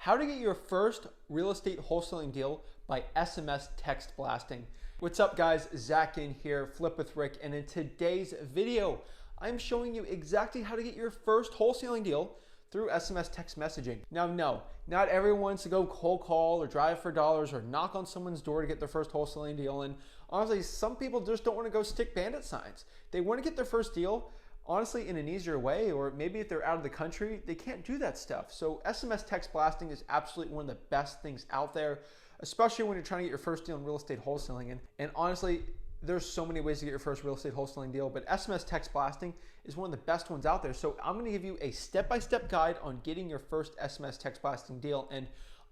How to get your first real estate wholesaling deal by SMS text blasting. What's up guys, Zach in here, Flip with Rick, and in today's video, I'm showing you exactly how to get your first wholesaling deal through SMS text messaging. Now, no, not everyone wants to go cold call or drive for dollars or knock on someone's door to get their first wholesaling deal. And honestly, some people just don't want to go stick bandit signs. They want to get their first deal, honestly, in an easier way, or maybe if they're out of the country, they can't do that stuff. So SMS text blasting is absolutely one of the best things out there, especially when you're trying to get your first deal in real estate wholesaling. And honestly, there's so many ways to get your first real estate wholesaling deal, but SMS text blasting is one of the best ones out there. So I'm gonna give you a step-by-step guide on getting your first SMS text blasting deal. And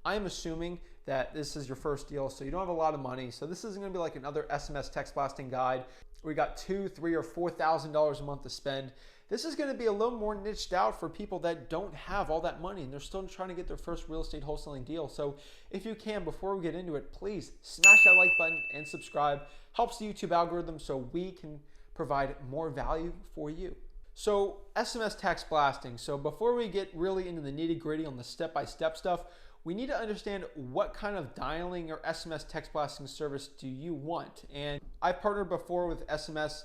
I'm assuming that this is your first deal, so you don't have a lot of money. So this isn't gonna be like another SMS text blasting guide where you got $2,000, $3,000, or $4,000 a month to spend. This is gonna be a little more niched out for people that don't have all that money and they're still trying to get their first real estate wholesaling deal. So if you can, before we get into it, please smash that like button and subscribe. Helps the YouTube algorithm so we can provide more value for you. So SMS text blasting. So before we get really into the nitty gritty on the step-by-step stuff, we need to understand what kind of dialing or SMS text blasting service do you want. And I've partnered before with SMS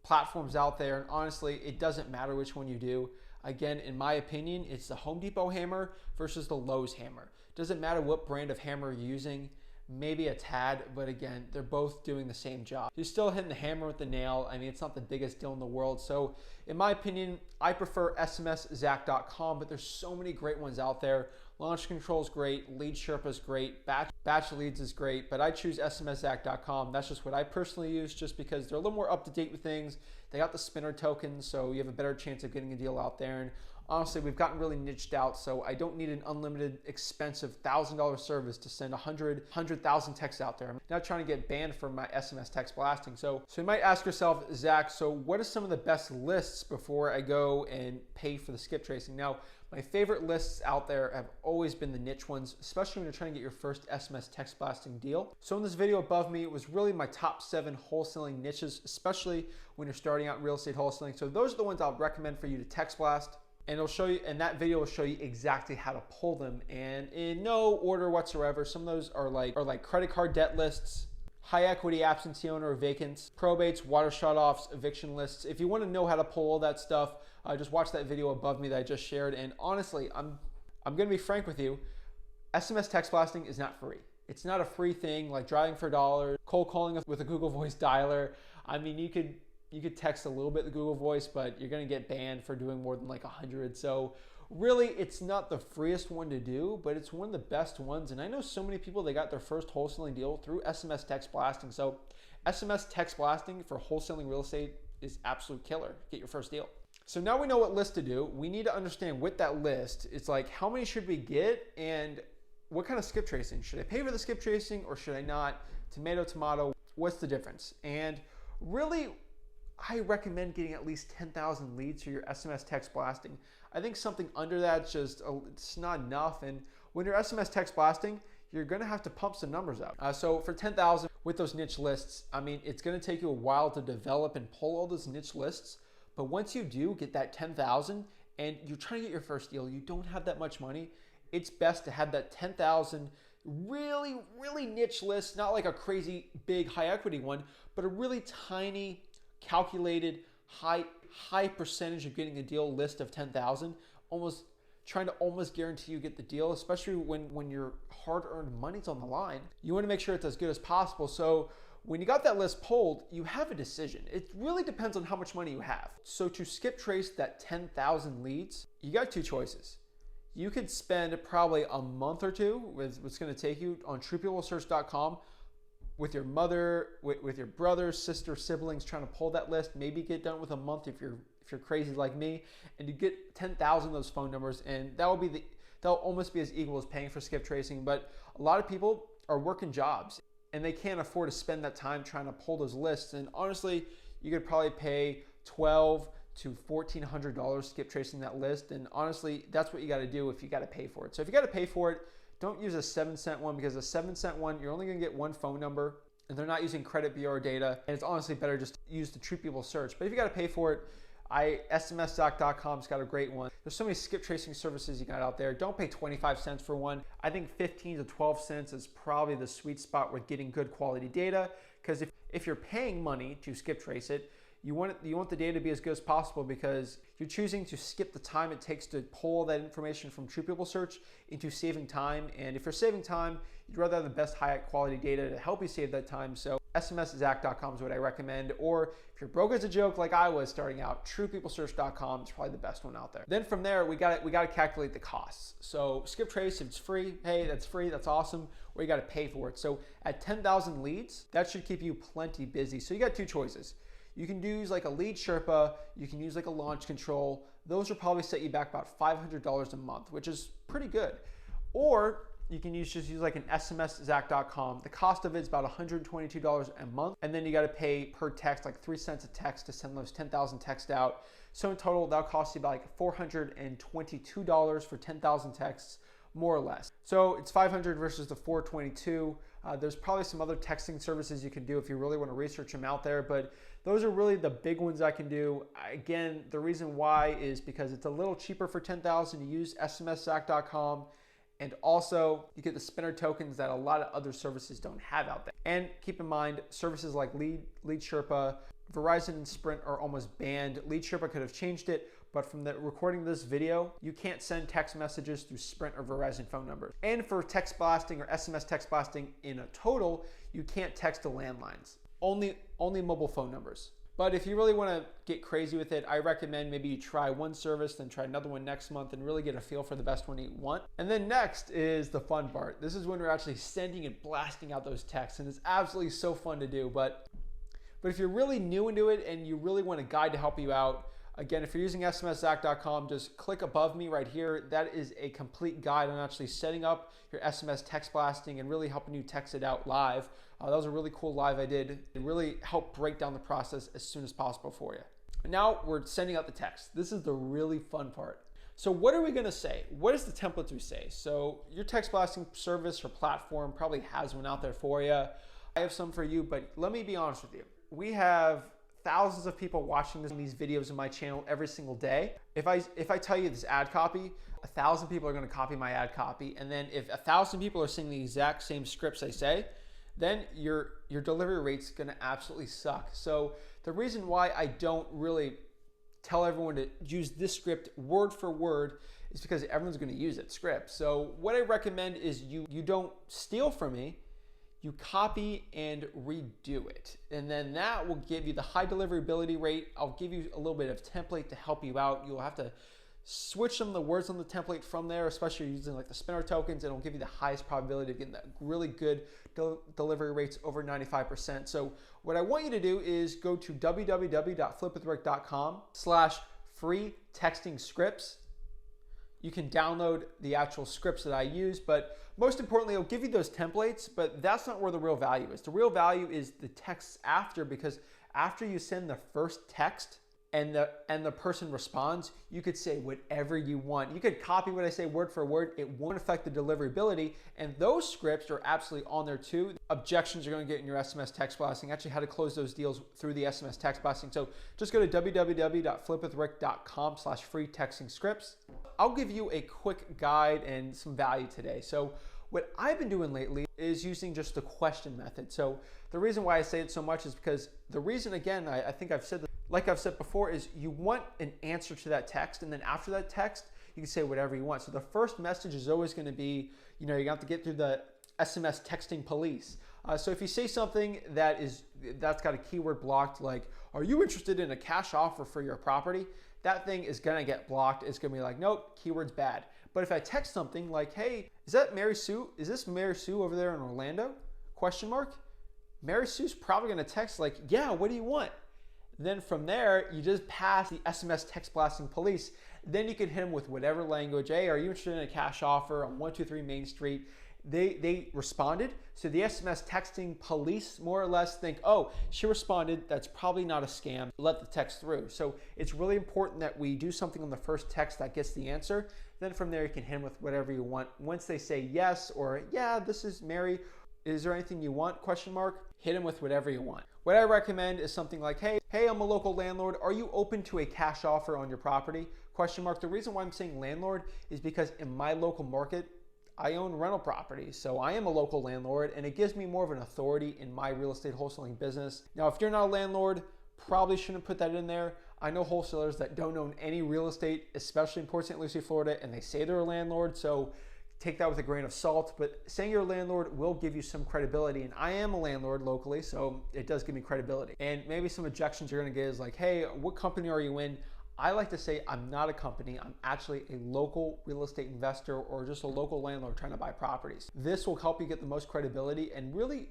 platforms out there, and honestly, it doesn't matter which one you do. Again, in my opinion, it's the Home Depot hammer versus the Lowe's hammer. Doesn't matter what brand of hammer you're using, maybe a tad, but again, they're both doing the same job. You're still hitting the hammer with the nail. I mean, it's not the biggest deal in the world. So in my opinion, I prefer SMSZach.com, but there's so many great ones out there. Launch Control is great, Lead Sherpa is great, Batch Leads is great, but I choose SMSZach.com. That's just what I personally use, just because they're a little more up to date with things. They got the spinner tokens, so you have a better chance of getting a deal out there. And honestly, we've gotten really niched out, so I don't need an unlimited, expensive $1,000 service to send 100,000 texts out there. I'm not trying to get banned from my SMS text blasting. So you might ask yourself, Zach, so what are some of the best lists before I go and pay for the skip tracing? Now, my favorite lists out there have always been the niche ones, especially when you're trying to get your first SMS text blasting deal. So in this video above me, it was really my top 7 wholesaling niches, especially when you're starting out in real estate wholesaling. So those are the ones I'll recommend for you to text blast. And it'll show you, and that video will show you exactly how to pull them, and in no order whatsoever. Some of those are like credit card debt lists, high equity absentee owner or vacants, probates, water shutoffs, eviction lists. If you want to know how to pull all that stuff, just watch that video above me that I just shared. And honestly, I'm gonna be frank with you, SMS text blasting is not free. It's not a free thing like driving for dollars, cold calling with a Google Voice dialer. I mean, you could text a little bit the Google Voice, but you're gonna get banned for doing more than like 100. So really, it's not the freest one to do, but it's one of the best ones. And I know so many people that got their first wholesaling deal through SMS text blasting. So SMS text blasting for wholesaling real estate is absolute killer. Get your first deal. So now we know what list to do. We need to understand with that list, it's like how many should we get and what kind of skip tracing? Should I pay for the skip tracing or should I not? Tomato, tomato, what's the difference? And really, I recommend getting at least 10,000 leads for your SMS text blasting. I think something under that it's not enough. And when you're SMS text blasting, you're gonna have to pump some numbers up. So for 10,000 with those niche lists, I mean, it's gonna take you a while to develop and pull all those niche lists. But once you do get that 10,000 and you're trying to get your first deal, you don't have that much money, it's best to have that 10,000 really, really niche list, not like a crazy big high equity one, but a really tiny, calculated high percentage of getting a deal list of 10,000, trying to guarantee you get the deal, especially when your hard-earned money's on the line. You want to make sure it's as good as possible. So when you got that list pulled, you have a decision. It really depends on how much money you have. So to skip trace that 10,000 leads, you got 2 choices. You could spend probably a month or two with what's going to take you on TruePeopleSearch.com with your mother, with your brother, sister, siblings trying to pull that list. Maybe get done with a month if you're crazy like me, and you get 10,000 of those phone numbers, and that'll almost be as equal as paying for skip tracing. But a lot of people are working jobs and they can't afford to spend that time trying to pull those lists. And honestly, you could probably pay $1,200 to $1,400 skip tracing that list. And honestly, that's what you got to do if you got to pay for it. So if you got to pay for it, don't use a 7-cent one, because a 7-cent one, you're only going to get one phone number and they're not using credit bureau data. And it's honestly better just to use the True People search. But if you got to pay for it, SMSZach.com's got a great one. There's so many skip tracing services you got out there. Don't pay 25 cents for one. I think 15 to 12 cents is probably the sweet spot with getting good quality data, because if you're paying money to skip trace it, you want the data to be as good as possible, because you're choosing to skip the time it takes to pull that information from True People Search into saving time. And if you're saving time, you'd rather have the best high quality data to help you save that time. So SMSZach.com is what I recommend. Or if you're broke as a joke like I was starting out, TruePeopleSearch.com is probably the best one out there. Then from there, we got to calculate the costs. So skip trace, if it's free, hey, that's free, that's awesome. Or you got to pay for it. So at 10,000 leads, that should keep you plenty busy. So you got two choices. You can use like a lead Sherpa, you can use like a launch control. Those will probably set you back about $500 a month, which is pretty good. Or you can just use like an SMSZach.com. The cost of it is about $122 a month. And then you got to pay per text, like 3 cents a text to send those 10,000 texts out. So in total, that'll cost you about like $422 for 10,000 texts, more or less. So it's 500 versus the 422. There's probably some other texting services you can do if you really want to research them out there, but those are really the big ones I can do. Again, the reason why is because it's a little cheaper for 10,000 to use SMSZach.com, and also you get the spinner tokens that a lot of other services don't have out there. And keep in mind, services like Lead Sherpa, Verizon and Sprint are almost banned. Lead Sherpa could have changed it, but from the recording of this video, you can't send text messages through Sprint or Verizon phone numbers. And for text blasting or SMS text blasting in a total, you can't text to landlines, only mobile phone numbers. But if you really want to get crazy with it, I recommend maybe you try one service, then try another one next month and really get a feel for the best one you want. And then next is the fun part. This is when we're actually sending and blasting out those texts, and it's absolutely so fun to do. But if you're really new into it and you really want a guide to help you out, again, if you're using SMSZach.com, just click above me right here. That is a complete guide on actually setting up your SMS text blasting and really helping you text it out live. That was a really cool live I did. It really helped break down the process as soon as possible for you. Now we're sending out the text. This is the really fun part. So what are we gonna say? What is the template we say? So your text blasting service or platform probably has one out there for you. I have some for you, but let me be honest with you. We have thousands of people watching these videos on my channel every single day. If I tell you this ad copy, 1,000 people are gonna copy my ad copy. And then if 1,000 people are saying the exact same scripts I say, then your delivery rate's gonna absolutely suck. So the reason why I don't really tell everyone to use this script word for word is because everyone's gonna use that script. So what I recommend is you don't steal from me, you copy and redo it. And then that will give you the high deliverability rate. I'll give you a little bit of template to help you out. You'll have to switch some of the words on the template from there, especially using like the spinner tokens. It'll give you the highest probability of getting that really good delivery rates over 95%. So what I want you to do is go to www.flipwithrick.com/free texting scripts. You can download the actual scripts that I use, but most importantly, it'll give you those templates, but that's not where the real value is. The real value is the texts after, because after you send the first text and the person responds, you could say whatever you want. You could copy what I say word for word. It won't affect the deliverability, and those scripts are absolutely on there too. Objections you're going to get in your SMS text blasting, actually how to close those deals through the SMS text blasting. So just go to www.flipwithrick.com/free texting scripts. I'll give you a quick guide and some value today. So what I've been doing lately is using just the question method. So the reason why I say it so much is because the reason, again, I think I've said this, like I've said before, is you want an answer to that text, and then after that text, you can say whatever you want. So the first message is always going to be, you have to get through the SMS texting police. So if you say something that's got a keyword blocked, like, are you interested in a cash offer for your property? That thing is going to get blocked. It's going to be like, nope, keyword's bad. But if I text something like, hey, is that Mary Sue? Is this Mary Sue over there in Orlando? Question mark. Mary Sue's probably going to text like, yeah, what do you want? Then from there, you just pass the SMS text blasting police. Then you can hit them with whatever language. Hey, are you interested in a cash offer on 123 Main Street? They responded. So the SMS texting police more or less think, oh, she responded. That's probably not a scam. Let the text through. So it's really important that we do something on the first text that gets the answer. Then from there, you can hit them with whatever you want. Once they say yes or yeah, this is Mary, Is there anything you want? Question mark. Hit them with whatever you want. What I recommend is something like, hey, I'm a local landlord. Are you open to a cash offer on your property? Question mark. The reason why I'm saying landlord is because in my local market, I own rental properties. So I am a local landlord and it gives me more of an authority in my real estate wholesaling business. Now, if you're not a landlord, probably shouldn't put that in there. I know wholesalers that don't own any real estate, especially in Port St. Lucie, Florida, and they say they're a landlord. So take that with a grain of salt, but saying you're a landlord will give you some credibility. And I am a landlord locally, so it does give me credibility. And maybe some objections you're gonna get is like, hey, what company are you in? I like to say I'm not a company. I'm actually a local real estate investor or just a local landlord trying to buy properties. This will help you get the most credibility and really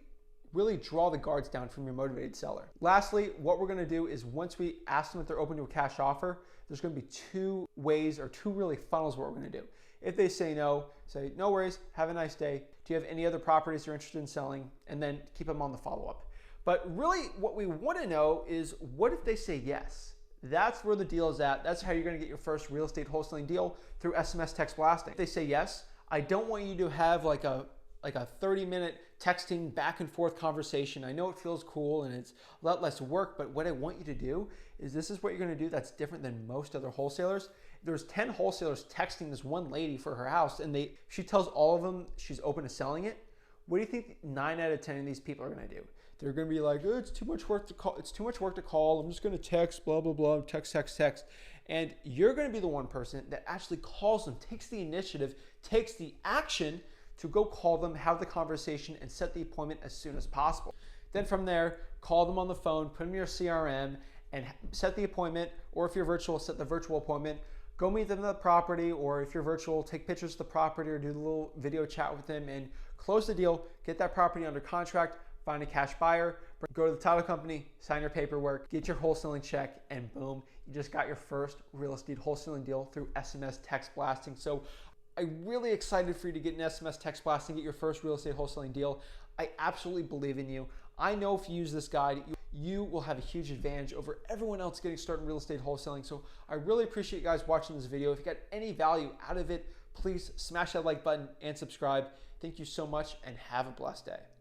draw the guards down from your motivated seller. Lastly, what we're gonna do is once we ask them if they're open to a cash offer, there's gonna be two ways or two really funnels what we're gonna do. If they say no, say, no worries, have a nice day. Do you have any other properties you're interested in selling? And then keep them on the follow-up. But really what we wanna know is what if they say yes? That's where the deal is at. That's how you're gonna get your first real estate wholesaling deal through SMS text blasting. If they say yes, I don't want you to have like a 30-minute texting back and forth conversation. I know it feels cool and it's a lot less work, but what I want you to do is this is what you're gonna do that's different than most other wholesalers. There's 10 wholesalers texting this one lady for her house and she tells all of them she's open to selling it. What do you think 9 out of 10 of these people are gonna do? They're gonna be like, oh, it's too much work to call. It's too much work to call. I'm just gonna text, blah, blah, blah, text. And you're gonna be the one person that actually calls them, takes the initiative, takes the action to go call them, have the conversation, and set the appointment as soon as possible. Then from there, call them on the phone, put them in your CRM, and set the appointment, or if you're virtual, set the virtual appointment. Go meet them at the property, or if you're virtual, take pictures of the property or do a little video chat with them and close the deal, get that property under contract, find a cash buyer, go to the title company, sign your paperwork, get your wholesaling check, and boom, you just got your first real estate wholesaling deal through SMS text blasting. So I'm really excited for you to get an SMS text blasting, get your first real estate wholesaling deal. I absolutely believe in you. I know if you use this guide, you will have a huge advantage over everyone else getting started in real estate wholesaling. So I really appreciate you guys watching this video. If you got any value out of it, please smash that like button and subscribe. Thank you so much and have a blessed day.